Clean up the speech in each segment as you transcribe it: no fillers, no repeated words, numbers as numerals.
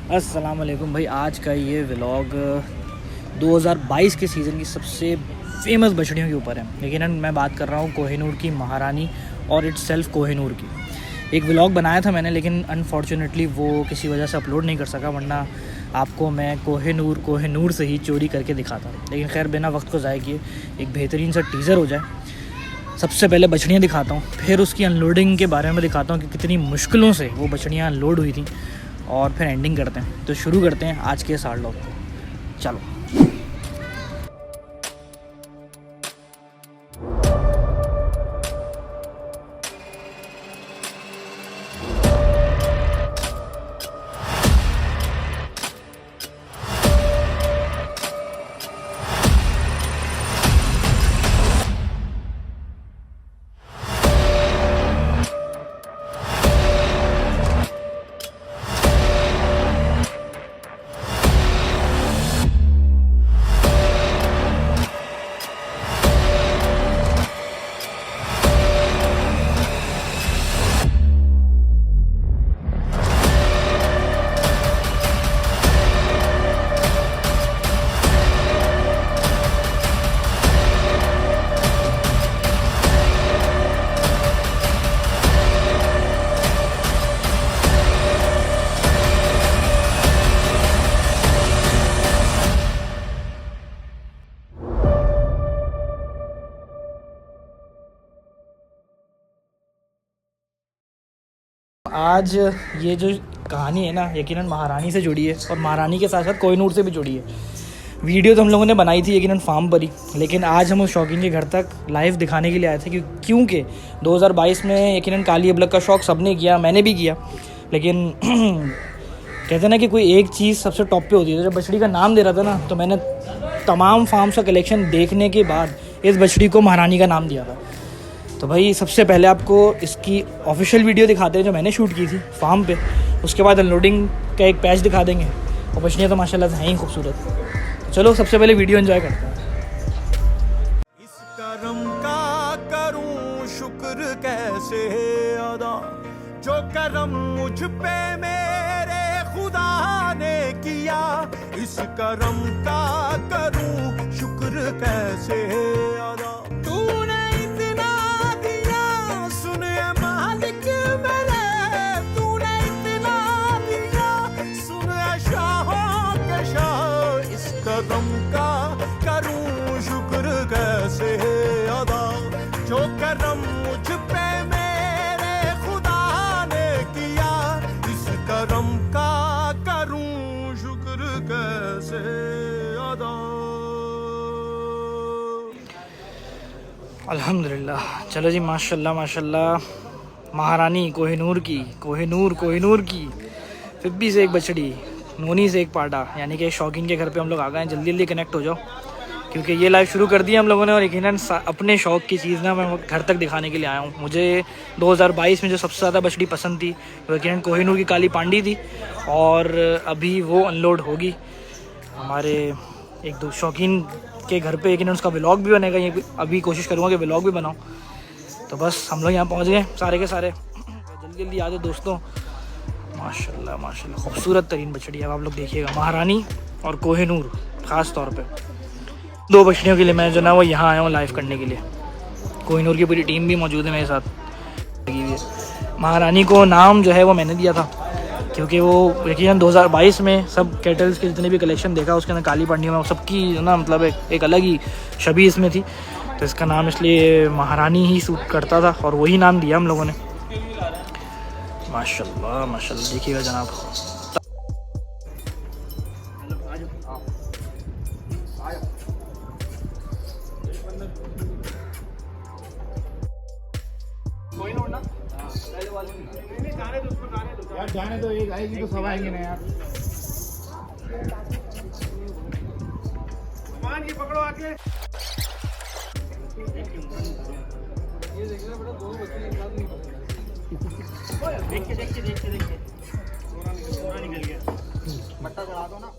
अस्सलाम वालेकुम भाई। आज का ये व्लॉग 2022 के सीज़न की सबसे फेमस बछड़ियों के ऊपर है। लेकिन मैं बात कर रहा हूँ कोहिनूर की महारानी और इट्सेल्फ कोहिनूर की। एक व्लॉग बनाया था मैंने, लेकिन अनफॉर्चुनेटली वो किसी वजह से अपलोड नहीं कर सका, वरना आपको मैं कोहिनूर से ही चोरी करके दिखाता। लेकिन खैर बिना वक्त को ज़ाया किए एक बेहतरीन सा टीज़र हो जाए। सबसे पहले बछड़ियाँ दिखाता हूँ, फिर उसकी अनलोडिंग के बारे में दिखाता हूँ कि कितनी मुश्किलों से वो बछड़ियाँ अनलोड हुई थी, और फिर एंडिंग करते हैं। तो शुरू करते हैं आज के साड़ लॉग को। चलो। आज ये जो कहानी है ना, यकीनन महारानी से जुड़ी है, और महारानी के साथ साथ कोहिनूर से भी जुड़ी है। वीडियो तो हम लोगों ने बनाई थी यकीनन फार्म पर ही, लेकिन आज हम उस शौकीन के घर तक लाइव दिखाने के लिए आए थे, क्योंकि 2022 में यकीनन काली अबलग का शौक़ सबने किया, मैंने भी किया। लेकिन कहते हैं ना कि कोई एक चीज़ सबसे टॉप पे होती है। जब बछड़ी का नाम दे रहा था ना, तो मैंने तमाम फार्म्स का कलेक्शन देखने के बाद इस बछड़ी को महारानी का नाम दिया था। तो भाई सबसे पहले आपको इसकी ऑफिशियल वीडियो दिखाते हैं जो मैंने शूट की थी फार्म पे। उसके बाद अनलोडिंग का एक पैच दिखा देंगे, और बछड़ियाँ तो माशाल्लाह से हैं ही खूबसूरत। चलो सबसे पहले वीडियो एंजॉय करते हैं। इस करम का करूं शुक्र कैसे अदा, जो करम मुझ पे मेरे खुदा ने किया। इस करम का करूं शुक्र कैसे अदा, तूने इतना दिया सुन मालिक मेरे, तूने इतना दिया सुन शाहों के शाह। इस करम का करूं शुक्र कैसे अदा, जो करम मुझ पे मेरे खुदा ने किया। इस करम का करूं शुक्र कैसे अदा। अल्हम्दुलिल्लाह। चलो जी, माशाल्लाह माशाल्लाह। महारानी कोहिनूर की फिब्बी से एक बछड़ी, नोनी से एक पाटा, यानी कि शौकीन के घर पे हम लोग आ गए हैं। जल्दी जल्दी कनेक्ट हो जाओ, क्योंकि ये लाइव शुरू कर दिया हम लोगों ने, और यकीनन अपने शौक़ की चीज़ ना मैं घर तक दिखाने के लिए आया हूँ। मुझे 2022 में जो सबसे ज़्यादा बछड़ी पसंद थी वो यकीनन कोहिनूर की काली पांडी थी, और अभी वो अनलोड होगी हमारे एक दो शौकीन के घर पे। यकीनन उसका व्लॉग भी बनेगा, ये अभी कोशिश करूँगा कि व्लॉग भी बनाऊँ। तो बस हम लोग यहाँ पहुँच गए सारे के सारे। जल्दी जल्दी आ जाओ दोस्तों। माशाल्लाह माशाल्लाह खूबसूरत तरीन बछड़ी। अब आप लोग देखिएगा महारानी और कोहिनूर, ख़ास तौर पे दो बछड़ियों के लिए मैं जो ना वो यहाँ आया हूँ लाइव करने के लिए। कोहिनूर की पूरी टीम भी मौजूद है मेरे साथ। महारानी को नाम जो है वो मैंने दिया था, क्योंकि वो यकीनन 2022 में सब कैटल्स के जितने भी कलेक्शन देखा उसके अंदर काली पांडियों में सबकी ना मतलब एक अलग ही छवि इसमें थी। तो इसका नाम इसलिए महारानी ही सूट करता था, और वही नाम दिया हम लोगों ने। माशाल्लाह माशाल्लाह, देखिएगा जनाब। यार जाने दो, एक आएगी तो सब आएंगे ना यार। सामान ये पकड़ो आके। ये देख रहे बड़ा, दो बच्चे एक साथ नहीं पकड़े। देख के सोना निकल गया। मट्टा चढ़ा दो ना।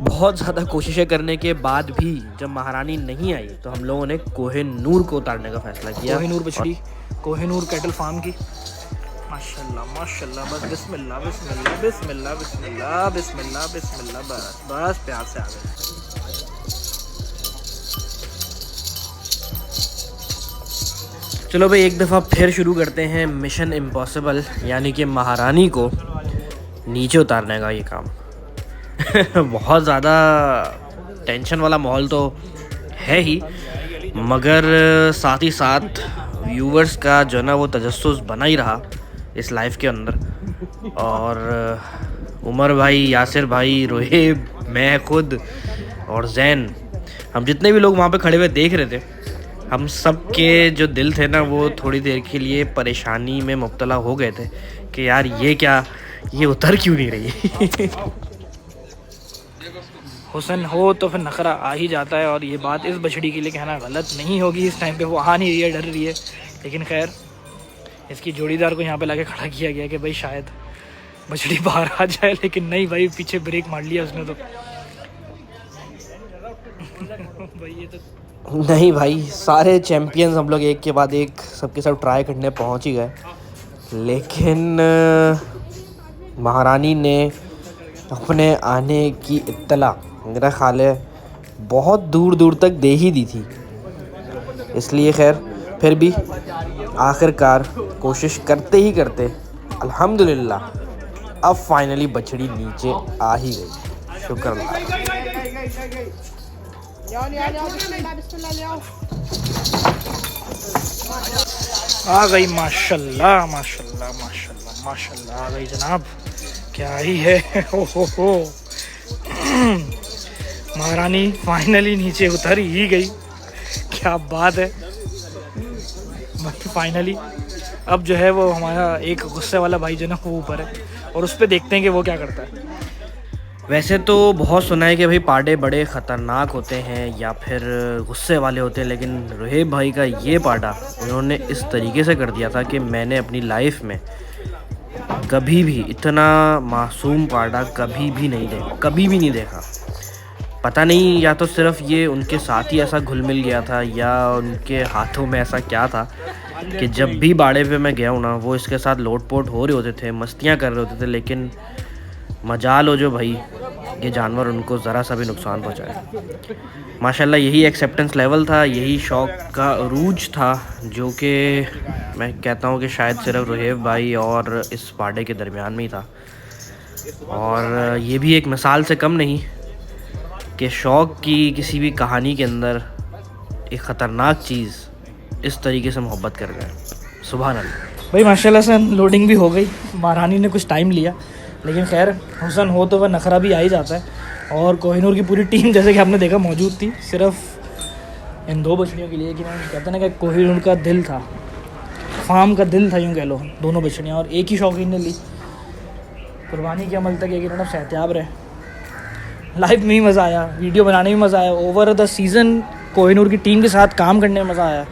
बहुत ज़्यादा कोशिशें करने के बाद भी जब महारानी नहीं आई तो हम लोगों ने कोहिनूर को उतारने का फैसला किया। कोहिनूर बछड़ी, कोहिनूर कैटल फार्म की। माशाल्लाह माशाल्लाह, बस बिस्मिल्लाह बिस्मिल्लाह बिस्मिल्लाह बिस्मिल्लाह बिस्मिल्लाह बिस्मिल्लाह, बस बस प्यार से आ गए। चलो भाई एक दफ़ा फिर शुरू करते हैं मिशन इम्पॉसिबल, यानी कि महारानी को नीचे उतारने का ये काम। बहुत ज़्यादा टेंशन वाला माहौल तो है ही, मगर साथ ही साथ व्यूवर्स का जो ना वो तजस्सुस बना ही रहा इस लाइव के अंदर। और उमर भाई, यासिर भाई, रोहेब, मैं खुद और जैन, हम जितने भी लोग वहाँ पे खड़े हुए देख रहे थे, हम सब के जो दिल थे ना वो थोड़ी देर के लिए परेशानी में मुब्तला हो गए थे कि यार ये क्या, ये उतर क्यों नहीं रही। हुसन हो तो फिर नखरा आ ही जाता है, और ये बात इस बछड़ी के लिए कहना गलत नहीं होगी। इस टाइम पे वो आ नहीं रही है, डर रही है, लेकिन खैर इसकी जोड़ीदार को यहाँ पे लाके खड़ा किया गया कि भाई शायद बछड़ी बाहर आ जाए, लेकिन नहीं भाई, पीछे ब्रेक मार लिया उसने तो। भाई ये तो नहीं भाई, सारे चैम्पियंस हम लोग एक के बाद एक सबके सब ट्राई करने पहुंच ही गए, लेकिन महारानी ने अपने आने की इत्तला मेरा ख्याल है बहुत दूर दूर तक दे ही दी थी। इसलिए खैर फिर भी आखिरकार कोशिश करते ही करते अल्हम्दुलिल्लाह अब फाइनली बछड़ी नीचे आ ही गई। शुक्र अल्लाह। आ गई, माशाल्लाह माशाल्लाह माशाल्लाह माशाल्लाह आ गई जनाब। क्या ही है, हो महारानी फाइनली नीचे उतर ही गई। क्या बात है। फाइनली अब जो है वो हमारा एक गुस्से वाला भाई जो ना वो ऊपर है, और उस पर देखते हैं कि वो क्या करता है। वैसे तो बहुत सुना है कि भाई पाडे बड़े ख़तरनाक होते हैं या फिर गुस्से वाले होते हैं, लेकिन रोहेब भाई का ये पाडा उन्होंने इस तरीके से कर दिया था कि मैंने अपनी लाइफ में कभी भी इतना मासूम पाडा कभी भी नहीं देखा। पता नहीं, या तो सिर्फ ये उनके साथ ही ऐसा घुल मिल गया था या उनके हाथों में ऐसा क्या था कि जब भी बाड़े पे मैं गया हूँ ना वो इसके साथ लोट पोट हो रहे होते थे, मस्तियाँ कर रहे होते थे, लेकिन मजाल हो जो भाई ये जानवर उनको ज़रा सा भी नुकसान पहुँचाए। माशाल्लाह यही एक्सेप्टेंस लेवल था, यही शौक़ का अरूज था जो कि मैं कहता हूँ कि शायद सिर्फ रोहेब भाई और इस पाडे के दरमियान में ही था। और ये भी एक मिसाल से कम नहीं कि शौक़ की किसी भी कहानी के अंदर एक ख़तरनाक चीज़ इस तरीके से मोहब्बत कर गए। सुभान अल्लाह। भाई माशाल्लाह से लोडिंग भी हो गई। महारानी ने कुछ टाइम लिया, लेकिन खैर हुसन हो तो वह नखरा भी आ ही जाता है। और कोहिनूर की पूरी टीम जैसे कि आपने देखा मौजूद थी, सिर्फ इन दो बछड़ियों के लिए कि कहते ना कि कोहिनूर का दिल था, फार्म का दिल था यूँ कह लो, दोनों बछड़ियाँ, और एक ही शौकीन ने ली। कुर्बानी के अमल तक एक सेहतियाब रहे। लाइव में ही मज़ा आया, वीडियो बनाने में मज़ा आया, ओवर द सीज़न कोहिनूर की टीम के साथ काम करने में मज़ा आया।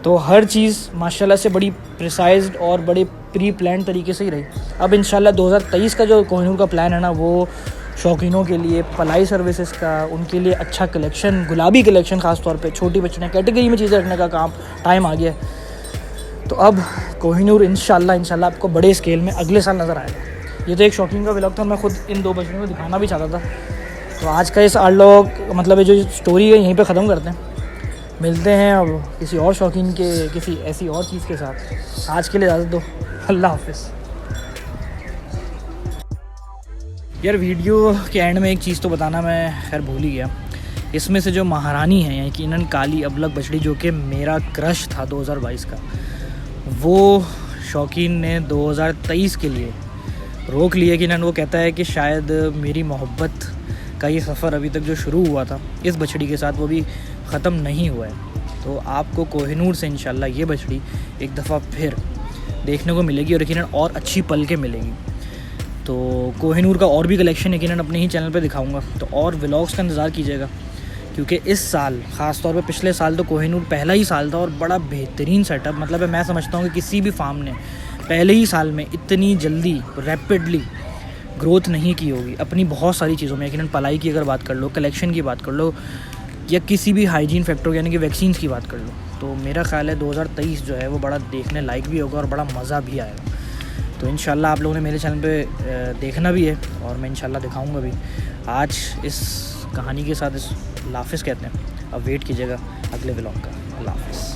तो हर चीज़ माशाल्लाह से बड़ी प्रिसाइज्ड और बड़े प्री प्लान तरीके से ही रही। अब इंशाल्लाह 2023 का जो कोहिनूर का प्लान है ना, वो शौकीनों के लिए पलाई सर्विसेज का, उनके लिए अच्छा कलेक्शन, गुलाबी कलेक्शन ख़ास तौर पे, छोटी बच्चियाँ कैटेगरी में चीज़ें रखने का काम टाइम आ गया है। तो अब कोहिनूर इंशाल्लाह आपको बड़े स्केल में अगले साल नज़र आएगा। ये तो एक शौकीन का व्लॉग था, मैं खुद इन दो बछड़ियों को दिखाना भी चाहता था। तो आज का इस आर्टलॉग मतलब ये जो स्टोरी है यहीं पे ख़त्म करते हैं। मिलते हैं अब किसी और शौकीन के किसी ऐसी और चीज़ के साथ। आज के लिए इजाज़त दो, अल्लाह हाफिज़। यार वीडियो के एंड में एक चीज़ तो बताना मैं खैर भूल ही गया। इसमें से जो महारानी है यकीनन काली अबलग बछड़ी, जो कि मेरा क्रश था 2022 का, वो शौकीन ने 2023 के लिए रोक लिए। यकीनन वो कहता है कि शायद मेरी मोहब्बत का ये सफ़र अभी तक जो शुरू हुआ था इस बछड़ी के साथ वो भी ख़त्म नहीं हुआ है। तो आपको कोहिनूर से इंशाल्लाह ये बछड़ी एक दफ़ा फिर देखने को मिलेगी और यकीनन और अच्छी पल के मिलेगी। तो कोहिनूर का और भी कलेक्शन यकीनन अपने ही चैनल पे दिखाऊंगा, तो और व्लॉग्स का इंतज़ार कीजिएगा, क्योंकि इस साल ख़ास तौर पे पिछले साल तो कोहिनूर पहला ही साल था और बड़ा बेहतरीन सेटअप, मतलब मैं समझता हूँ कि किसी भी फार्म ने पहले ही साल में इतनी जल्दी रैपिडली ग्रोथ नहीं की होगी अपनी बहुत सारी चीज़ों में। यकीनन पलाई की अगर बात कर लो, कलेक्शन की बात कर लो, या किसी भी हाइजीन फैक्टर यानी कि वैक्सीन्स की बात कर लो, तो मेरा ख़्याल है 2023 जो है वो बड़ा देखने लायक भी होगा और बड़ा मज़ा भी आएगा। तो इंशाल्लाह आप लोगों ने मेरे चैनल पे देखना भी है और मैं इंशाल्लाह दिखाऊंगा भी। आज इस कहानी के साथ इस लाफिज़ कहते हैं, अब वेट कीजिएगा अगले व्लॉग का। अल्लाह हाफ़िज़।